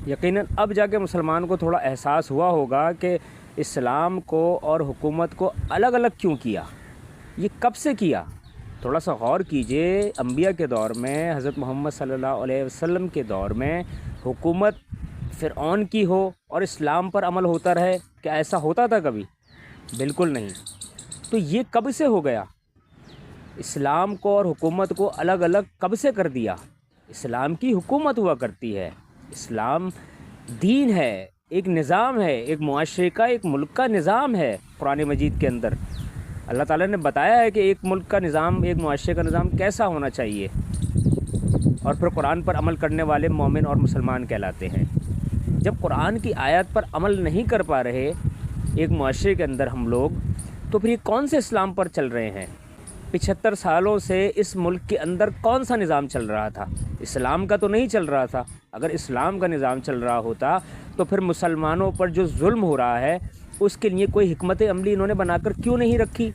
یقیناً اب جا کے مسلمان کو تھوڑا احساس ہوا ہوگا کہ اسلام کو اور حکومت کو الگ الگ کیوں کیا، یہ کب سے کیا۔ تھوڑا سا غور کیجئے، انبیاء کے دور میں، حضرت محمد صلی اللہ علیہ وسلم کے دور میں حکومت فرعون کی ہو اور اسلام پر عمل ہوتا رہے، کیا ایسا ہوتا تھا کبھی؟ بالکل نہیں۔ تو یہ کب سے ہو گیا؟ اسلام کو اور حکومت کو الگ الگ کب سے کر دیا؟ اسلام کی حکومت ہوا کرتی ہے، اسلام دین ہے، ایک نظام ہے، ایک معاشرے کا، ایک ملک کا نظام ہے۔ قرآن مجید کے اندر اللہ تعالیٰ نے بتایا ہے کہ ایک ملک کا نظام، ایک معاشرے کا نظام کیسا ہونا چاہیے، اور پھر قرآن پر عمل کرنے والے مومن اور مسلمان کہلاتے ہیں۔ جب قرآن کی آیات پر عمل نہیں کر پا رہے ایک معاشرے کے اندر ہم لوگ، تو پھر یہ کون سے اسلام پر چل رہے ہیں؟ 75 سالوں سے اس ملک کے اندر کون سا نظام چل رہا تھا؟ اسلام کا تو نہیں چل رہا تھا۔ اگر اسلام کا نظام چل رہا ہوتا تو پھر مسلمانوں پر جو ظلم ہو رہا ہے اس کے لیے کوئی حکمت عملی انہوں نے بنا کر کیوں نہیں رکھی؟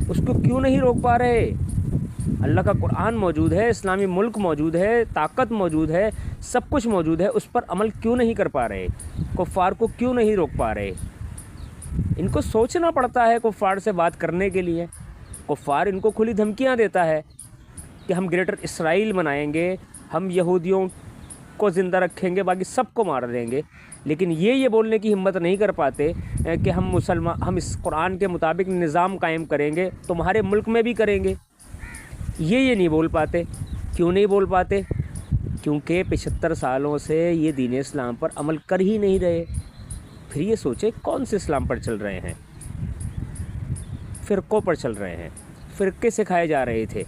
اس کو کیوں نہیں روک پا رہے؟ اللہ کا قرآن موجود ہے، اسلامی ملک موجود ہے، طاقت موجود ہے، سب کچھ موجود ہے، اس پر عمل کیوں نہیں کر پا رہے؟ کفار کو کیوں نہیں روک پا رہے؟ ان کو سوچنا پڑتا ہے کفار سے بات کرنے کے لیے۔ کفار ان کو کھلی دھمکیاں دیتا ہے کہ ہم گریٹر اسرائیل بنائیں گے، ہم یہودیوں کو زندہ رکھیں گے، باقی سب کو مار دیں گے، لیکن یہ بولنے کی ہمت نہیں کر پاتے کہ ہم اس قرآن کے مطابق نظام قائم کریں گے، تمہارے ملک میں بھی کریں گے۔ یہ نہیں بول پاتے۔ کیوں نہیں بول پاتے؟ کیونکہ 75 سالوں سے یہ دین اسلام پر عمل کر ہی نہیں رہے۔ پھر یہ سوچے کون سے اسلام پر چل رہے ہیں؟ فرقوں پر چل رہے ہیں، فرقے سکھائے جا رہے تھے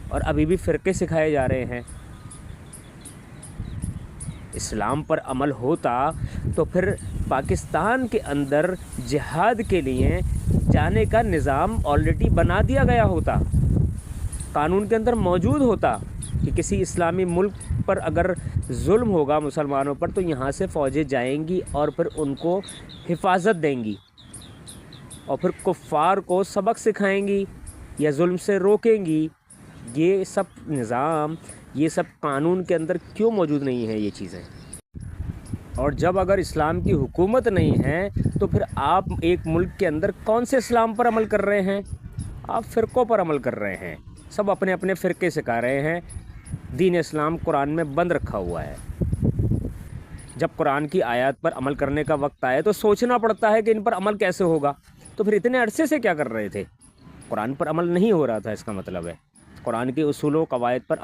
اور ابھی بھی فرقے سکھائے جا رہے ہیں۔ اسلام پر عمل ہوتا تو پھر پاکستان کے اندر جہاد کے لیے جانے کا نظام آلریڈی بنا دیا گیا ہوتا، قانون کے اندر موجود ہوتا کہ کسی اسلامی ملک پر اگر ظلم ہوگا مسلمانوں پر تو یہاں سے فوجیں جائیں گی اور پھر ان کو حفاظت دیں گی، اور پھر کفار کو سبق سکھائیں گی یا ظلم سے روکیں گی۔ یہ سب نظام، یہ سب قانون کے اندر کیوں موجود نہیں ہے یہ چیزیں؟ اور جب اگر اسلام کی حکومت نہیں ہے تو پھر آپ ایک ملک کے اندر کون سے اسلام پر عمل کر رہے ہیں؟ آپ فرقوں پر عمل کر رہے ہیں، سب اپنے اپنے فرقے سکھا رہے ہیں۔ دین اسلام قرآن میں بند رکھا ہوا ہے۔ جب قرآن کی آیات پر عمل کرنے کا وقت آئے تو سوچنا پڑتا ہے کہ ان پر عمل کیسے ہوگا۔ تو پھر اتنے عرصے سے کیا کر رہے تھے؟ قرآن پر عمل نہیں ہو رہا تھا، اس کا مطلب ہے قرآن کے اصول و قواعد پر